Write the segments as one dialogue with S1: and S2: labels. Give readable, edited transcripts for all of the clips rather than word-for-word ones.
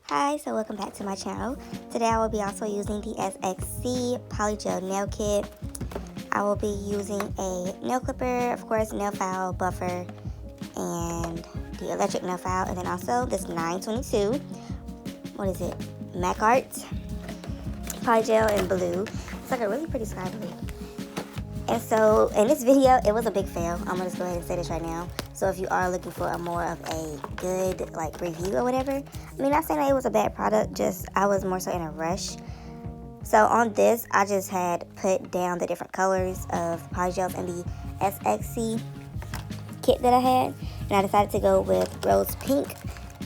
S1: Hi, so welcome back to my channel. Today I will be also using the SXC Polygel nail kit. I will be using a nail clipper, of course, nail file, buffer, and the electric nail file, and then also this 922. What is it? Makartt Polygel in blue. It's like a really pretty sky blue. And so in this video, it was a big fail. I'm gonna just go ahead and say this right now. So if you are looking for a more of a good review or whatever, I mean, not saying that it was a bad product, just I was more so in a rush. So on this, I just had put down the different colors of polygels in the SXC kit that I had, and I decided to go with rose pink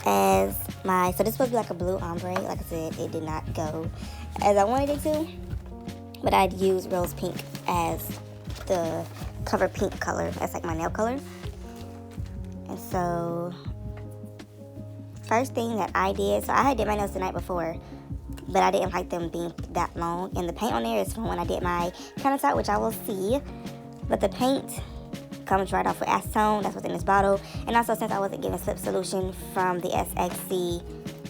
S1: as my, so this was like a blue ombre. Like I said, it did not go as I wanted it to, but I'd use rose pink as the cover pink color. That's like my nail color. And so first thing that I did, so I had did my nails the night before, but I didn't like them being that long, and the paint on there is from when I did my countertop, which I will see. But the paint comes right off with acetone. That's what's in this bottle. And also, since I wasn't getting slip solution from the SXC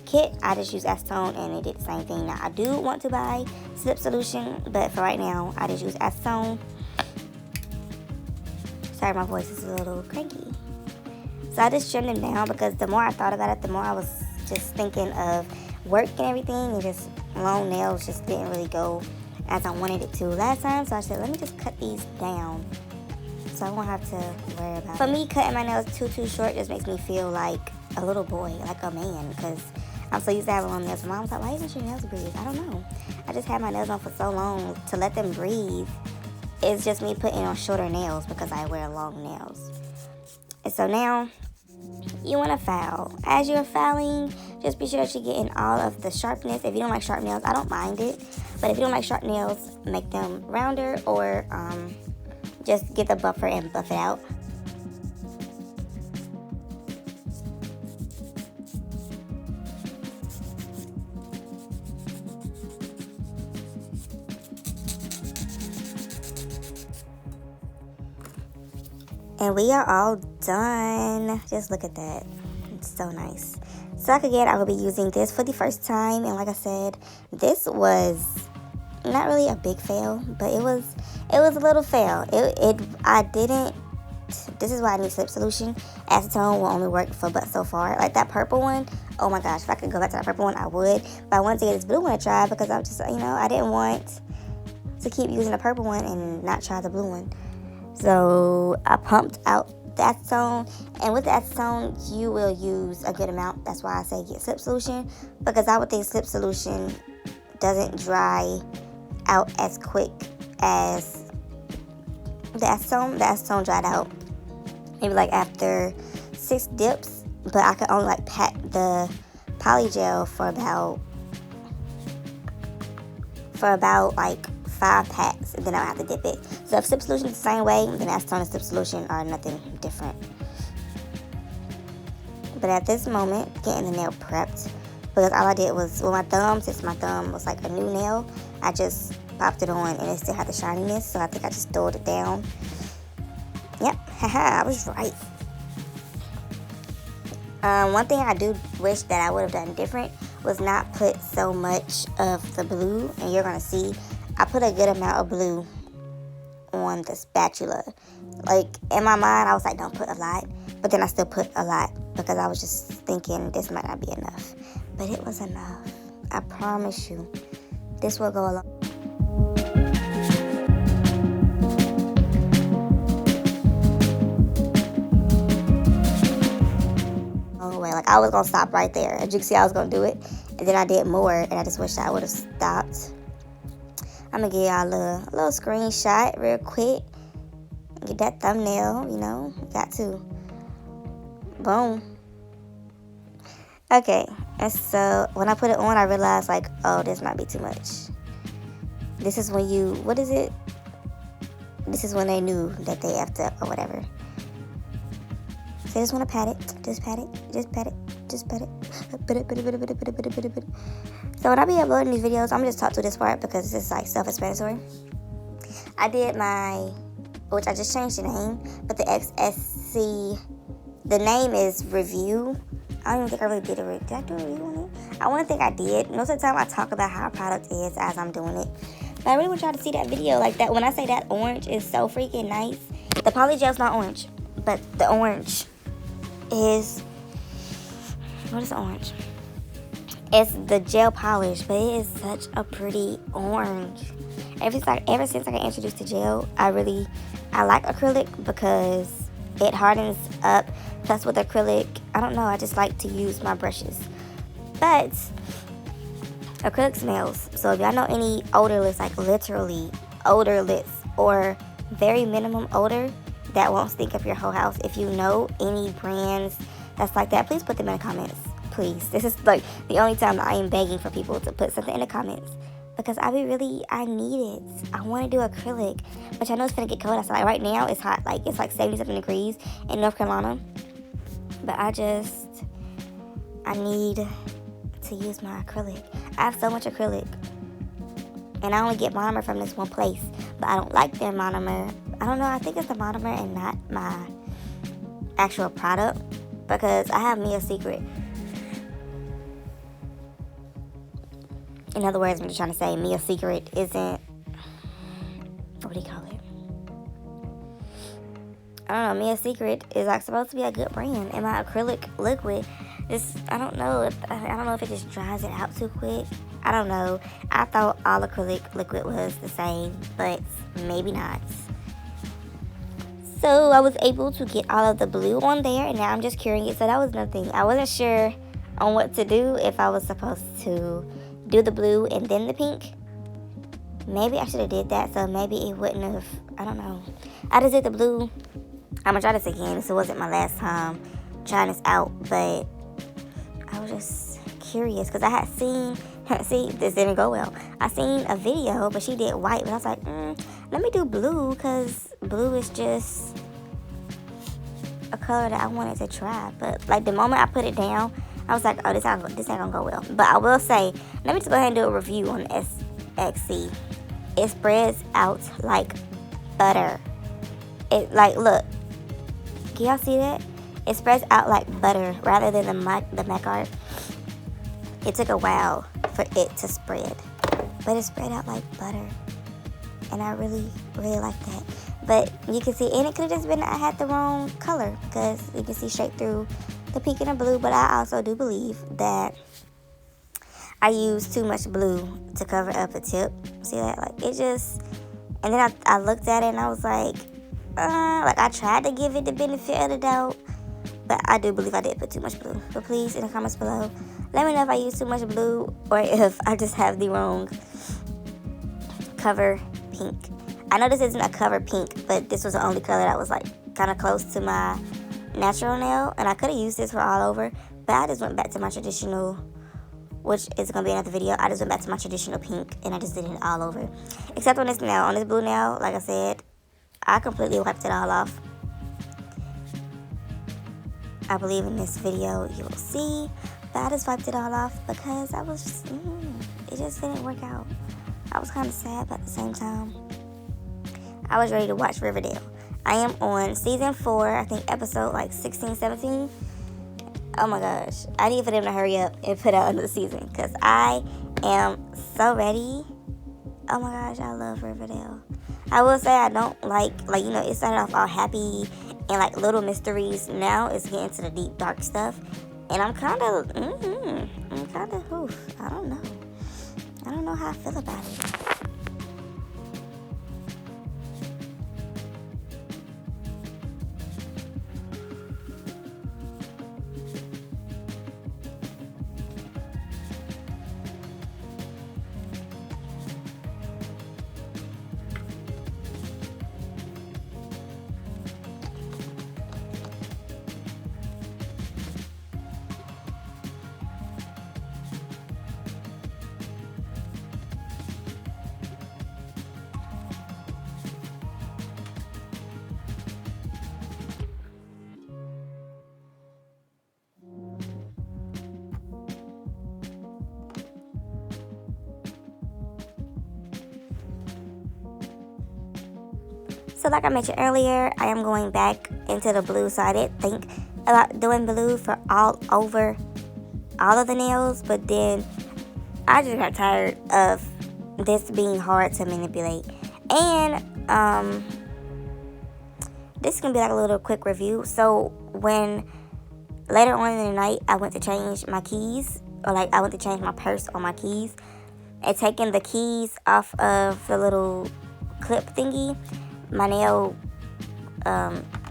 S1: kit, I just used acetone and it did the same thing. Now I do want to buy slip solution, but for right now I just use acetone. Sorry, my voice is a little cranky. So I just trimmed them down because the more I thought about it, the more I was just thinking of work and everything, and just long nails just didn't really go as I wanted it to last time. So I said, let me just cut these down so I won't have to worry about it. For me, cutting my nails too short just makes me feel like a little boy, like a man, because I'm so used to having long nails. My mom was like, why isn't your nails breathe? I don't know. I just had my nails on for so long. To let them breathe, it's just me putting on shorter nails because I wear long nails. And so now you want to file. As you're filing, just be sure that you're getting all of the sharpness. If you don't like sharp nails, I don't mind it. But if you don't like sharp nails, make them rounder, or just get the buffer and buff it out. And we are all done. Just look at that. It's so nice. So again, I will be using this for the first time. And like I said, this was not really a big fail, but it was a little fail. This is why I need slip solution. Acetone will only work for but so far. Like that purple one, oh my gosh, if I could go back to that purple one, I would. But I wanted to get this blue one to try because I'm just, I didn't want to keep using the purple one and not try the blue one. So I pumped out the acetone, and with the acetone, you will use a good amount. That's why I say get slip solution, because I would think slip solution doesn't dry out as quick as the acetone. The acetone dried out maybe like after 6 dips, but I could only pat the polygel for about 5 packs, and then I'll have to dip it. So if slip solution is the same way, then acetone and slip solution are nothing different. But at this moment, getting the nail prepped, because all I did was, with my thumb, since my thumb was like a new nail, I just popped it on and it still had the shininess, so I think I just dulled it down. Yep, haha, I was right. One thing I do wish that I would have done different was not put so much of the blue, and you're gonna see I put a good amount of blue on the spatula. Like, in my mind, I was like, don't put a lot. But then I still put a lot because I was just thinking this might not be enough. But it was enough. I promise you. This will go a long. Like, I was going to stop right there. As you can see, I was going to do it. And then I did more, and I just wish I would have stopped. I'm going to give y'all a little screenshot real quick. Get that thumbnail, got to. Boom. Okay, and so when I put it on, I realized, oh, this might be too much. This is when what is it? This is when they knew that they effed up or whatever. So I just want to pat it. Just pat it. Just pat it. Just pat it. So when I be uploading these videos, I'm going to just talk to this part because this is self-explanatory. I did which I just changed the name, but the SXC, the name is Review. I don't even think I really did a review. Did I do a review on it? I want to think I did. Most of the time I talk about how a product is as I'm doing it. But I really want y'all to see that video. Like that, when I say that orange is so freaking nice. The Polygel's not orange, but the orange is, what is the orange? It's the gel polish, but it is such a pretty orange. Ever since I got introduced to gel, I like acrylic because it hardens up. Plus with acrylic, I don't know, I just like to use my brushes. But acrylic smells. So if y'all know any odorless, like literally odorless or very minimum odor that won't stink up your whole house, if you know any brands that's like that, please put them in the comments. Please. This is like the only time that I am begging for people to put something in the comments. Because I need it. I want to do acrylic. But I know it's going to get cold outside. Like right now it's hot. Like it's like 70-something degrees in North Carolina. But I need to use my acrylic. I have so much acrylic. And I only get monomer from this one place. But I don't like their monomer. I don't know. I think it's the monomer and not my actual product. Because I have me a secret. In other words, I'm just trying to say Mia Secret isn't, what do you call it? I don't know, Mia Secret is like supposed to be a good brand. And my acrylic liquid, I don't know if it just dries it out too quick. I don't know. I thought all acrylic liquid was the same, but maybe not. So I was able to get all of the blue on there, and now I'm just curing it. So that was another thing. I wasn't sure on what to do, if I was supposed to do the blue and then the pink. Maybe I should have did that, so maybe it wouldn't have, I don't know. I just did the blue. I'm gonna try this again. This wasn't my last time trying this out, but I was just curious because I had seen, see, this didn't go well. I seen a video, but she did white, but I was like, let me do blue because blue is just a color that I wanted to try. But like the moment I put it down, I was like, oh, this ain't gonna go well. But I will say, let me just go ahead and do a review on SXC. It spreads out like butter. It like, look, can y'all see that? It spreads out like butter rather than the Makartt. It took a while for it to spread, but it spread out like butter, and I really, really like that. But you can see, and it could have just been I had the wrong color because you can see straight through the pink and the blue. But I also do believe that I used too much blue to cover up a tip. See that? Like it just, and then I looked at it and I was like I tried to give it the benefit of the doubt, but I do believe I did put too much blue. But please, in the comments below, let me know if I used too much blue or if I just have the wrong cover pink. I know this isn't a cover pink, but this was the only color that was like kind of close to my natural nail, and I could have used this for all over, but I just went back to my traditional, which is going to be another video. I just went back to my traditional pink, and I just did it all over. Except on this nail. On this blue nail, like I said, I completely wiped it all off. I believe in this video you will see, but I just wiped it all off because I was just, it just didn't work out. I was kind of sad, but at the same time, I was ready to watch Riverdale. I am on season 4, I think episode like 16, 17. Oh my gosh. I need for them to hurry up and put out another season because I am so ready. Oh my gosh, I love Riverdale. I will say I don't like it started off all happy and like little mysteries. Now it's getting to the deep, dark stuff. And I'm kind of, I don't know. I don't know how I feel about it. So like I mentioned earlier, I am going back into the blue. So I didn't think about doing blue for all over all of the nails, but then I just got tired of this being hard to manipulate. And this is gonna be like a little quick review. So when later on in the night I went to change my keys, or like I went to change my purse on my keys, and taking the keys off of the little clip thingy, my nail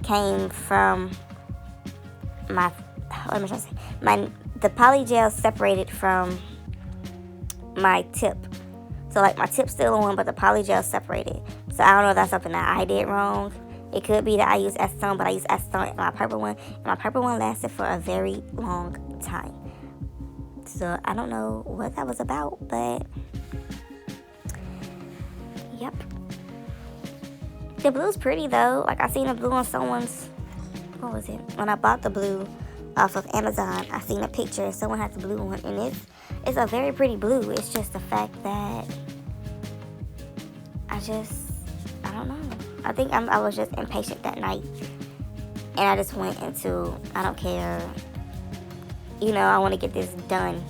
S1: came from my, what am I trying to say? The polygel separated from my tip. So like my tip's still on, but the polygel separated. So I don't know if that's something that I did wrong. It could be that I used acetone, but I used acetone in my purple one. And my purple one lasted for a very long time. So I don't know what that was about, but yep. The blue's pretty though. Like I seen a blue on someone's, what was it? When I bought the blue off of Amazon, I seen a picture and someone had the blue one, and it's a very pretty blue. It's just the fact that I don't know. I think I was just impatient that night, and I just went into, I don't care, you know, I want to get this done.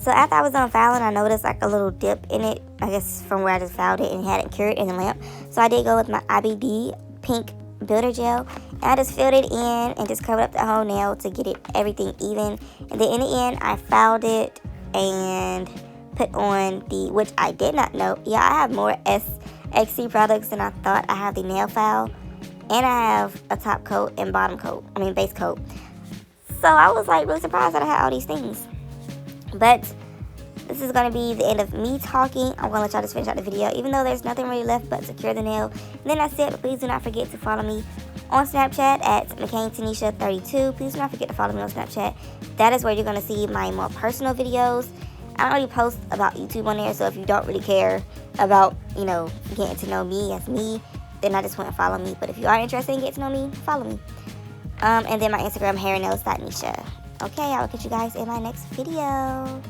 S1: So after I was done filing, I noticed like a little dip in it, I guess from where I just filed it, and it hadn't cured in the lamp. So I did go with my IBD pink builder gel, and I just filled it in and just covered up the whole nail to get everything even. And then in the end, I filed it and put on which I did not know. Yeah, I have more SXC products than I thought. I have the nail file, and I have a top coat and base coat. So I was like really surprised that I had all these things. But this is going to be the end of me talking. I'm going to let y'all just finish out the video, even though there's nothing really left but to cure the nail. And then that's it. But please do not forget to follow me on Snapchat at McCainTanisha32. Please do not forget to follow me on Snapchat. That is where you're going to see my more personal videos. I don't really post about YouTube on there, so if you don't really care about, you know, getting to know me as me, then I just want to follow me. But if you are interested in getting to know me, follow me. And then my Instagram, hairandnails.nisha. Okay, I will catch you guys in my next video.